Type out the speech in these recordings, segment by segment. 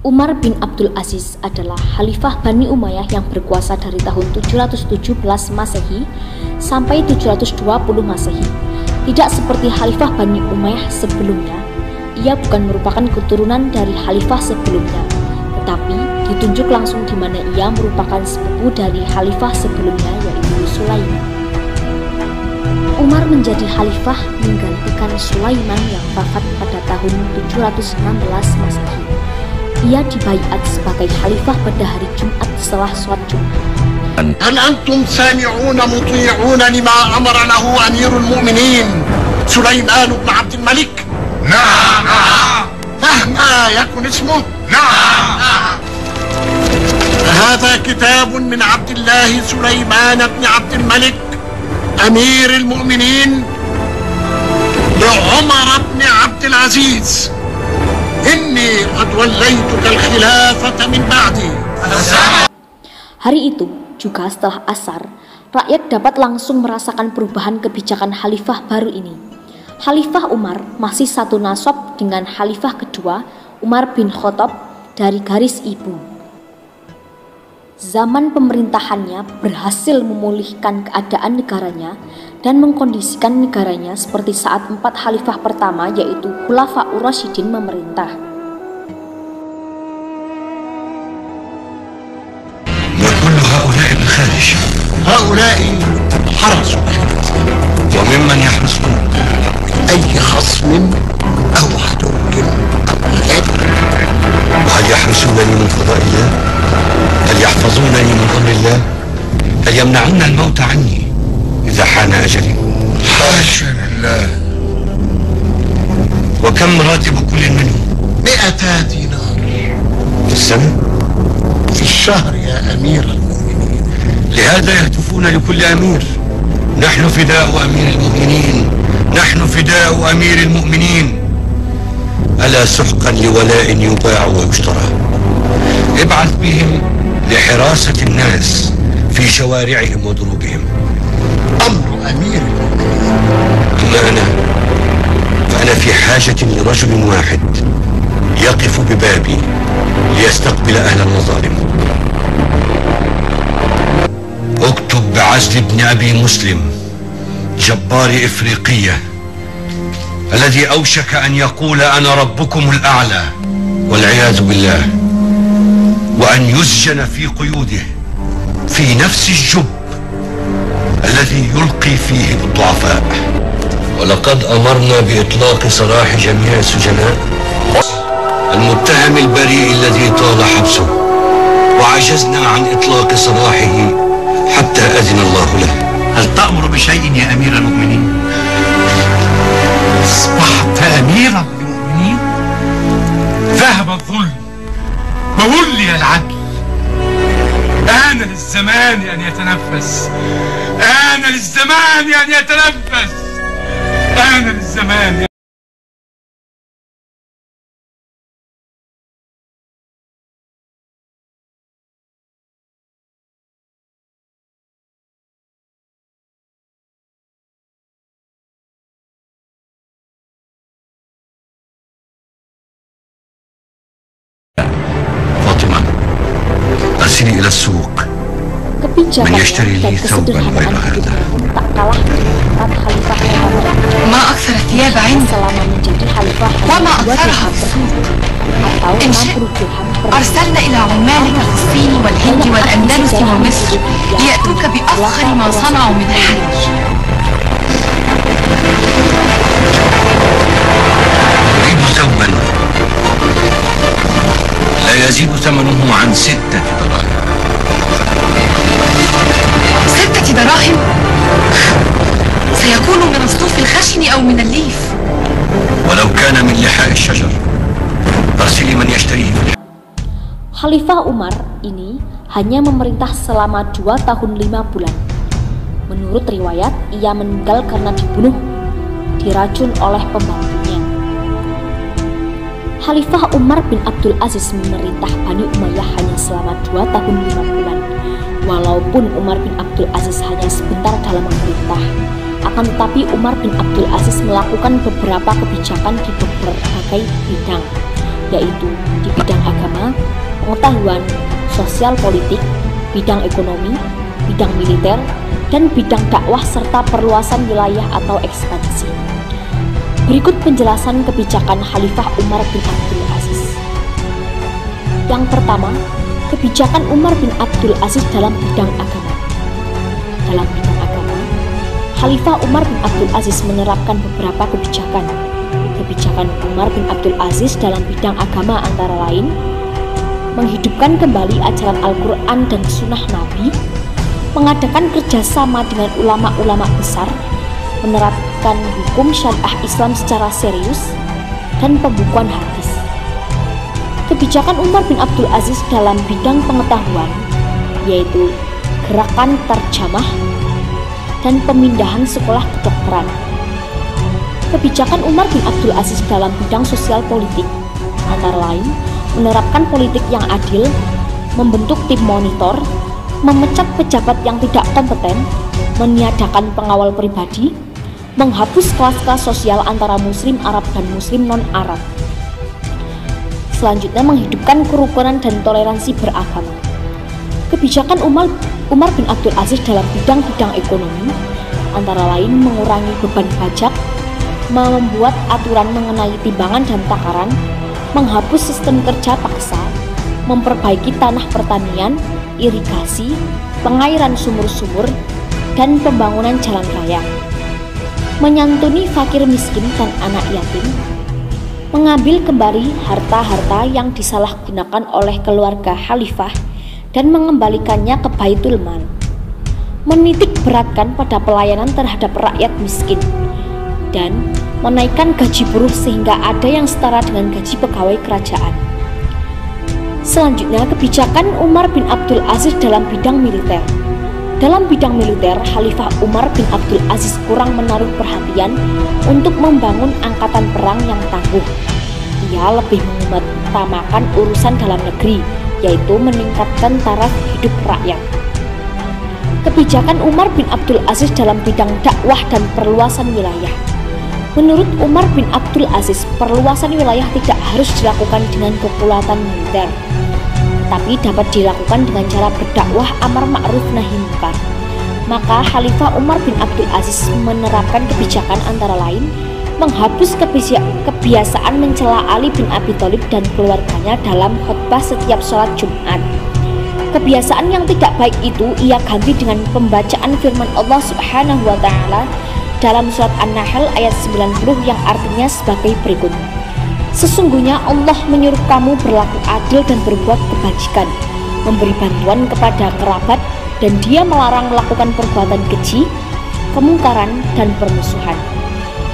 Umar bin Abdul Aziz adalah Khalifah Bani Umayyah yang berkuasa dari tahun 717 Masehi sampai 720 Masehi. Tidak seperti Khalifah Bani Umayyah sebelumnya, ia bukan merupakan keturunan dari Khalifah sebelumnya, tetapi ditunjuk langsung di mana ia merupakan sepupu dari Khalifah sebelumnya, yaitu Sulaiman. Umar menjadi Khalifah menggantikan Sulaiman yang wafat pada tahun 716 Masehi. Ia dibaiat sebagai Khalifah pada hari Jumat setelah sholat Jumat. هل أنتم سامعون مطيعون لما أمر له أمير المؤمنين سليمان بن عبد الملك؟ نعم. مهما يكن اسمه؟ نعم. هذا كتاب من عبد الله سليمان بن عبد الملك أمير المؤمنين لعمر بن عبد العزيز. إني قد وليتك الخلافة من بعدي. Hari itu, juga setelah asar, rakyat dapat langsung merasakan perubahan kebijakan Khalifah baru ini. Khalifah Umar masih satu nasab dengan Khalifah kedua, Umar bin Khattab dari garis ibu. Zaman pemerintahannya berhasil memulihkan keadaan negaranya dan mengkondisikan negaranya seperti saat 4 khalifah pertama, yaitu Khulafaur Rasyidin memerintah. وكل هؤلاء بالخارج. هؤلاء حرسوا وممن يحرسون أي خصم أو عدو أو غيره. هل يحرسونني من قضاء الله؟ هل يحفظونني من أمر الله؟ هل يمنعون الموت عني إذا حان أجلي؟ حاشا لله. وكم راتب كل منهم؟ 200 دينار في السنة؟ في الشهر يا أمير المؤمنين. لهذا يهتفون لكل أمير: نحن فداء أمير المؤمنين، نحن فداء أمير المؤمنين. ألا سحقا لولاء يباع ويشترى. ابعث بهم لحراسة الناس في شوارعهم ودروبهم. أمر أمير المؤمنين. أما فأنا في حاجة لرجل واحد يقف ببابي ليستقبل أهل المظالم. اكتب بعزل ابن أبي مسلم جبار إفريقية الذي أوشك أن يقول أنا ربكم الأعلى والعياذ بالله، وأن يسجن في قيوده في نفس الجب الذي يلقي فيه بالضعفاء. ولقد أمرنا بإطلاق سراح جميع السجناء. المتهم البريء الذي طال حبسه وعجزنا عن إطلاق سراحه حتى أذن الله له. هل تأمر بشيء يا أمير المؤمنين؟ أصبحت أميرا للمؤمنين؟ ذهب الظلم وولي العدل. آن للزمان أن يتنفس، آن للزمان أن يتنفس، آن للزمان. أرسلي إلى السوق من يشتري لي ثوبا غير هذا. ما أكثر الثياب عندك وما أكثرها. إن شئت أرسلنا إلى عمالك في الصين والهند والأندلس ومصر ليأتوك بأفخر ما صنعوا من الحرير. أريد ثوبا لا يزيد ثمنه عن 6 دراهم. 6 دراهم؟ سيكون من الصوف الخشن أو من الليف. ولو كان من لحاء الشجر. أرسلي من يشتريه. Khalifah Umar ini hanya memerintah selama 2 tahun 5 bulan. Menurut riwayat, ia meninggal karena dibunuh, diracun oleh pembantunya. Khalifah Umar bin Abdul Aziz memerintah Bani Umayyah hanya selama 2 tahun 5 bulan. Walaupun Umar bin Abdul Aziz hanya sebentar dalam memerintah, akan tetapi Umar bin Abdul Aziz melakukan beberapa kebijakan di berbagai bidang, yaitu di bidang agama, pengetahuan, sosial politik, bidang ekonomi, bidang militer, dan bidang dakwah serta perluasan wilayah atau ekspansi. Berikut penjelasan kebijakan Khalifah Umar bin Abdul Aziz. Yang pertama, kebijakan Umar bin Abdul Aziz dalam bidang agama. Dalam bidang agama, Khalifah Umar bin Abdul Aziz menerapkan beberapa kebijakan. Kebijakan Umar bin Abdul Aziz dalam bidang agama antara lain menghidupkan kembali ajaran Al-Quran dan Sunnah Nabi, mengadakan kerjasama dengan ulama-ulama besar, menerapkan hukum syariah Islam secara serius, dan pembukuan hadis. Kebijakan Umar bin Abdul Aziz dalam bidang pengetahuan, yaitu gerakan terjemah dan pemindahan sekolah kedokteran. Kebijakan Umar bin Abdul Aziz dalam bidang sosial politik, antara lain menerapkan politik yang adil, membentuk tim monitor, memecat pejabat yang tidak kompeten, meniadakan pengawal pribadi, menghapus kelas-kelas sosial antara muslim Arab dan muslim non-Arab. Selanjutnya menghidupkan kerukunan dan toleransi beragama. Kebijakan Umar bin Abdul Aziz dalam bidang-bidang ekonomi, antara lain mengurangi beban pajak, membuat aturan mengenai timbangan dan takaran, menghapus sistem kerja paksa, memperbaiki tanah pertanian, irigasi, pengairan sumur-sumur, dan pembangunan jalan raya, menyantuni fakir miskin dan anak yatim, mengambil kembali harta-harta yang disalahgunakan oleh keluarga khalifah dan mengembalikannya ke Baitul Mal, menitik beratkan pada pelayanan terhadap rakyat miskin, dan menaikkan gaji buruh sehingga ada yang setara dengan gaji pegawai kerajaan. Selanjutnya, kebijakan Umar bin Abdul Aziz dalam bidang militer. Dalam bidang militer, Khalifah Umar bin Abdul Aziz kurang menaruh perhatian untuk membangun angkatan perang yang tangguh. Ia lebih mengutamakan urusan dalam negeri, yaitu meningkatkan taraf hidup rakyat. Kebijakan Umar bin Abdul Aziz dalam bidang dakwah dan perluasan wilayah. Menurut Umar bin Abdul Aziz, perluasan wilayah tidak harus dilakukan dengan kekuatan militer, tapi dapat dilakukan dengan cara berdakwah amar ma'ruf nahi munkar. Maka Khalifah Umar bin Abdul Aziz menerapkan kebijakan antara lain menghapus kebiasaan mencela Ali bin Abi Thalib dan keluarganya dalam khutbah setiap sholat Jumat. Kebiasaan yang tidak baik itu ia ganti dengan pembacaan firman Allah Subhanahu wa Ta'ala dalam surat An-Nahl ayat 90 yang artinya sebagai berikut: sesungguhnya Allah menyuruh kamu berlaku adil dan berbuat kebajikan, memberi bantuan kepada kerabat, dan Dia melarang melakukan perbuatan keji, kemungkaran, dan permusuhan.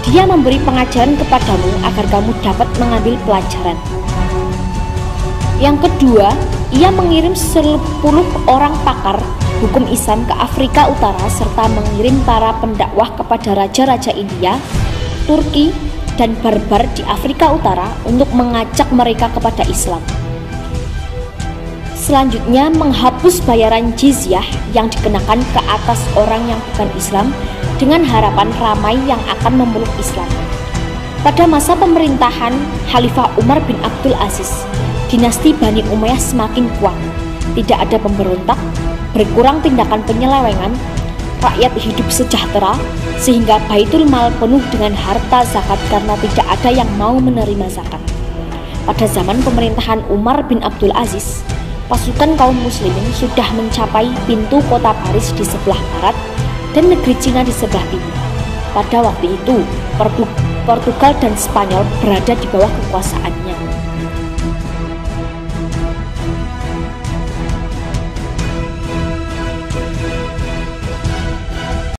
Dia memberi pengajaran kepadamu agar kamu dapat mengambil pelajaran. Yang kedua, ia mengirim 10 orang pakar hukum Islam ke Afrika Utara serta mengirim para pendakwah kepada raja-raja India, Turki, dan Barbar di Afrika Utara untuk mengajak mereka kepada Islam. Selanjutnya, menghapus bayaran jizyah yang dikenakan ke atas orang yang bukan Islam dengan harapan ramai yang akan memeluk Islam. Pada masa pemerintahan Khalifah Umar bin Abdul Aziz, dinasti Bani Umayyah semakin kuat, tidak ada pemberontak, berkurang tindakan penyelewengan, rakyat hidup sejahtera, sehingga Baitul Mal penuh dengan harta zakat karena tidak ada yang mau menerima zakat. Pada zaman pemerintahan Umar bin Abdul Aziz, pasukan kaum muslimin sudah mencapai pintu kota Paris di sebelah barat dan negeri Cina di sebelah timur. Pada waktu itu, Portugal dan Spanyol berada di bawah kekuasaannya.